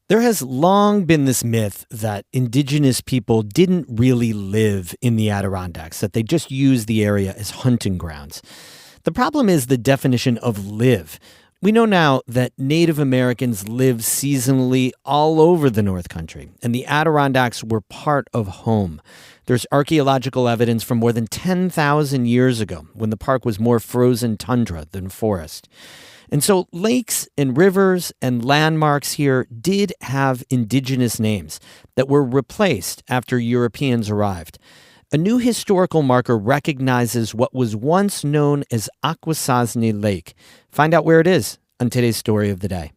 There has long been this myth that indigenous people didn't really live in the Adirondacks, that they just used the area as hunting grounds. The problem is the definition of live. We know now that Native Americans lived seasonally all over the North Country, and the Adirondacks were part of home. There's archaeological evidence from more than 10,000 years ago, when the park was more frozen tundra than forest. And so lakes and rivers and landmarks here did have indigenous names that were replaced after Europeans arrived. A new historical marker recognizes what was once known as Akwesasne Lake. Find out where it is on today's Story of the Day.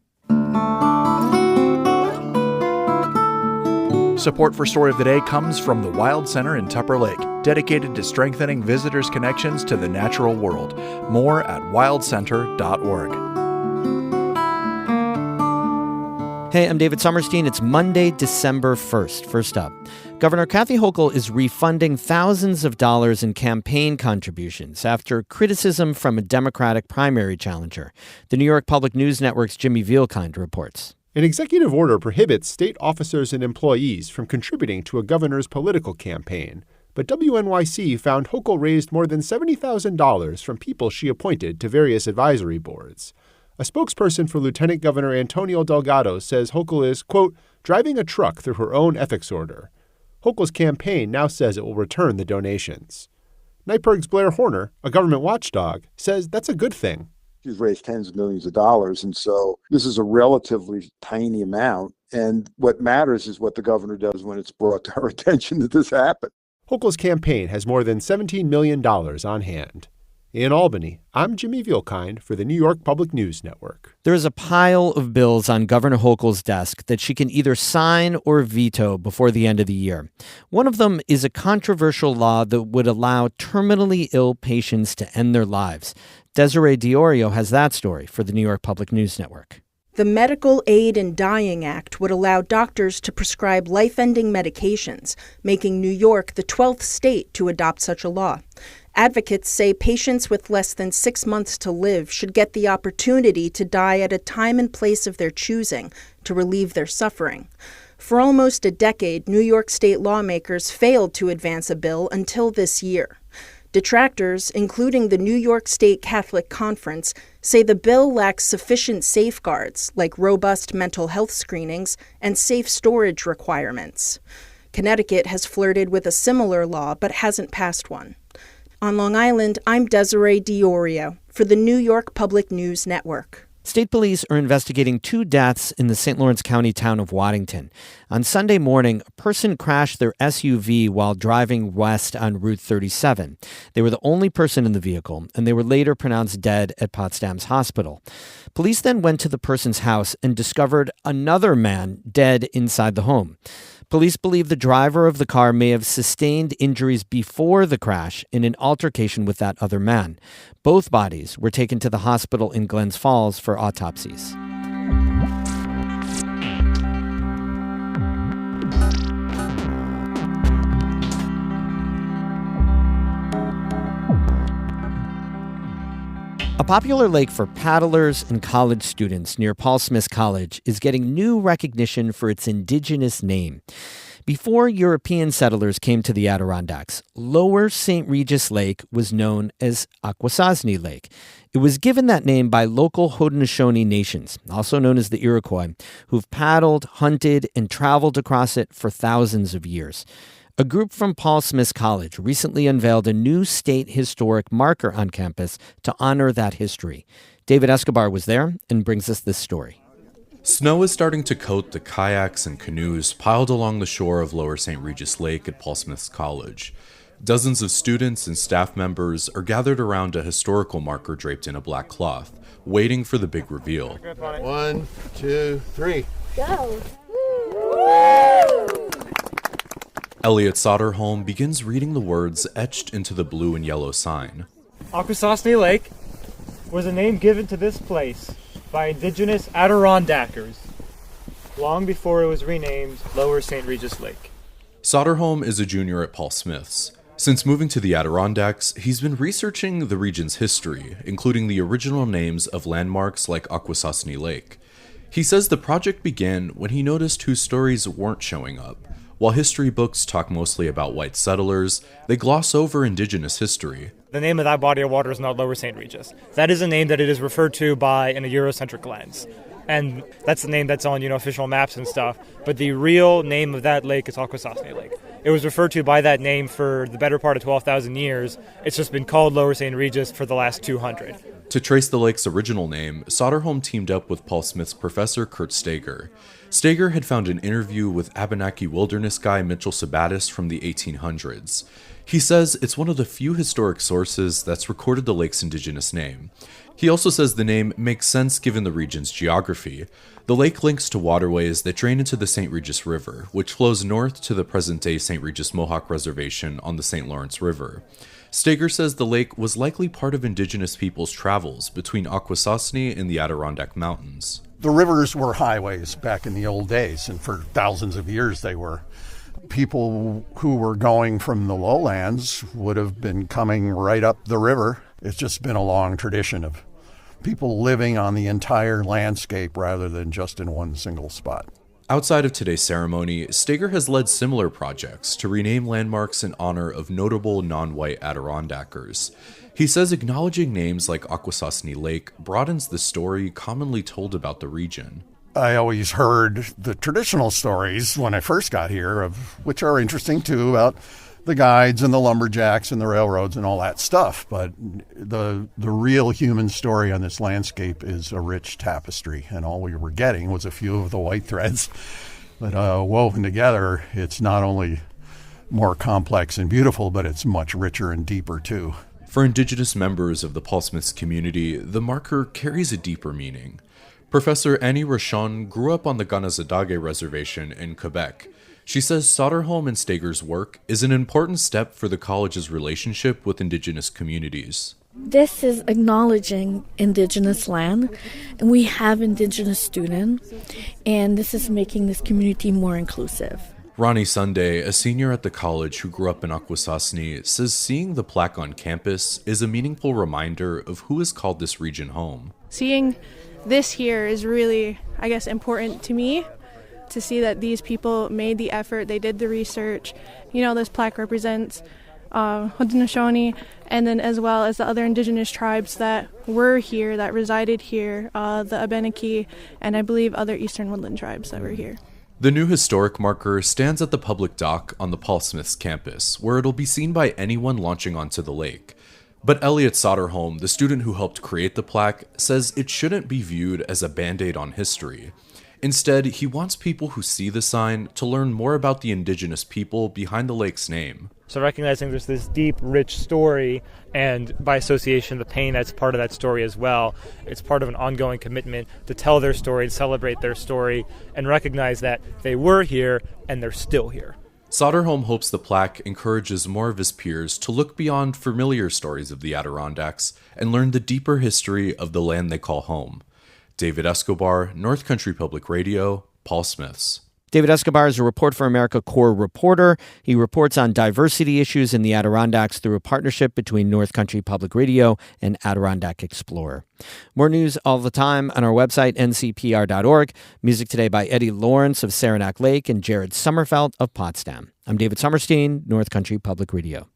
Support for Story of the Day comes from the Wild Center in Tupper Lake, dedicated to strengthening visitors' connections to the natural world. More at wildcenter.org. Hey, I'm David Sommerstein. It's Monday, December 1st. First up, Governor Kathy Hochul is refunding thousands of dollars in campaign contributions after criticism from a Democratic primary challenger. The New York Public News Network's Jimmy Vielkind reports. An executive order prohibits state officers and employees from contributing to a governor's political campaign. But WNYC found Hochul raised more than $70,000 from people she appointed to various advisory boards. A spokesperson for Lieutenant Governor Antonio Delgado says Hochul is, quote, driving a truck through her own ethics order. Hochul's campaign now says it will return the donations. Nightberg's Blair Horner, a government watchdog, says that's a good thing. She's raised tens of millions of dollars, and so this is a relatively tiny amount. And what matters is what the governor does when it's brought to her attention that this happened. Hochul's campaign has more than $17 million on hand. In Albany, I'm Jimmy Vielkind for the New York Public News Network. There is a pile of bills on Governor Hochul's desk that she can either sign or veto before the end of the year. One of them is a controversial law that would allow terminally ill patients to end their lives. Desiree Diorio has that story for the New York Public News Network. The Medical Aid in Dying Act would allow doctors to prescribe life-ending medications, making New York the 12th state to adopt such a law. Advocates say patients with less than 6 months to live should get the opportunity to die at a time and place of their choosing to relieve their suffering. For almost a decade, New York state lawmakers failed to advance a bill until this year. Detractors, including the New York State Catholic Conference, say the bill lacks sufficient safeguards like robust mental health screenings and safe storage requirements. Connecticut has flirted with a similar law but hasn't passed one. On Long Island, I'm Desiree Diorio for the New York Public News Network. State police are investigating 2 deaths in the St. Lawrence County town of Waddington. On Sunday morning, a person crashed their SUV while driving west on Route 37. They were the only person in the vehicle, and they were later pronounced dead at Potsdam's hospital. Police then went to the person's house and discovered another man dead inside the home. Police believe the driver of the car may have sustained injuries before the crash in an altercation with that other man. Both bodies were taken to the hospital in Glens Falls for autopsies. A popular lake for paddlers and college students near Paul Smith College is getting new recognition for its indigenous name. Before European settlers came to the Adirondacks, Lower St. Regis Lake was known as Akwesasne Lake. It was given that name by local Haudenosaunee nations, also known as the Iroquois, who've paddled, hunted, and traveled across it for thousands of years. A group from Paul Smith College recently unveiled a new state historic marker on campus to honor that history. David Escobar was there and brings us this story. Snow is starting to coat the kayaks and canoes piled along the shore of Lower St. Regis Lake at Paul Smith College. Dozens of students and staff members are gathered around a historical marker draped in a black cloth, waiting for the big reveal. 1, 2, 3. Go! Elliot Soderholm begins reading the words etched into the blue and yellow sign. Akwesasne Lake was a name given to this place by indigenous Adirondacks long before it was renamed Lower St. Regis Lake. Soderholm is a junior at Paul Smith's. Since moving to the Adirondacks, he's been researching the region's history, including the original names of landmarks like Akwesasne Lake. He says the project began when he noticed whose stories weren't showing up. While history books talk mostly about white settlers, they gloss over indigenous history. The name of that body of water is not Lower St. Regis. That is a name that it is referred to by in a Eurocentric lens. And that's the name that's on, official maps and stuff. But the real name of that lake is Akwesasne Lake. It was referred to by that name for the better part of 12,000 years. It's just been called Lower St. Regis for the last 200. To trace the lake's original name, Soderholm teamed up with Paul Smith's professor Kurt Steger. Steger had found an interview with Abenaki wilderness guy Mitchell Sabattis from the 1800s. He says it's one of the few historic sources that's recorded the lake's indigenous name. He also says the name makes sense given the region's geography. The lake links to waterways that drain into the St. Regis River, which flows north to the present-day St. Regis Mohawk Reservation on the St. Lawrence River. Steger says the lake was likely part of indigenous people's travels between Akwesasne and the Adirondack Mountains. The rivers were highways back in the old days, and for thousands of years they were. People who were going from the lowlands would have been coming right up the river. It's just been a long tradition of people living on the entire landscape rather than just in one single spot. Outside of today's ceremony, Steger has led similar projects to rename landmarks in honor of notable non-white Adirondackers. He says acknowledging names like Akwesasne Lake broadens the story commonly told about the region. I always heard the traditional stories when I first got here, which are interesting too, about the guides and the lumberjacks and the railroads and all that stuff. But the real human story on this landscape is a rich tapestry, and all we were getting was a few of the white threads. But woven together, it's not only more complex and beautiful, but it's much richer and deeper too. For Indigenous members of the Paul Smiths community, the marker carries a deeper meaning. Professor Annie Rochon grew up on the Ganazadage Reservation in Quebec. She says Soderholm and Steger's work is an important step for the college's relationship with Indigenous communities. This is acknowledging Indigenous land, and we have Indigenous students, and this is making this community more inclusive. Ronnie Sunday, a senior at the college who grew up in Akwesasne, says seeing the plaque on campus is a meaningful reminder of who has called this region home. Seeing this here is really, important to me, to see that these people made the effort, they did the research. This plaque represents Haudenosaunee, and then as well as the other Indigenous tribes that were here, that resided here, the Abenaki, and I believe other Eastern Woodland tribes that were here. The new historic marker stands at the public dock on the Paul Smiths campus, where it'll be seen by anyone launching onto the lake. But Elliot Soderholm, the student who helped create the plaque, says it shouldn't be viewed as a band-aid on history. Instead, he wants people who see the sign to learn more about the Indigenous people behind the lake's name. So recognizing there's this deep, rich story, and by association, the pain that's part of that story as well. It's part of an ongoing commitment to tell their story, to celebrate their story, and recognize that they were here and they're still here. Soderholm hopes the plaque encourages more of his peers to look beyond familiar stories of the Adirondacks and learn the deeper history of the land they call home. David Escobar, North Country Public Radio, Paul Smiths. David Escobar is a Report for America Corps reporter. He reports on diversity issues in the Adirondacks through a partnership between North Country Public Radio and Adirondack Explorer. More news all the time on our website, ncpr.org. Music today by Eddie Lawrence of Saranac Lake and Jared Sommerfeld of Potsdam. I'm David Sommerstein, North Country Public Radio.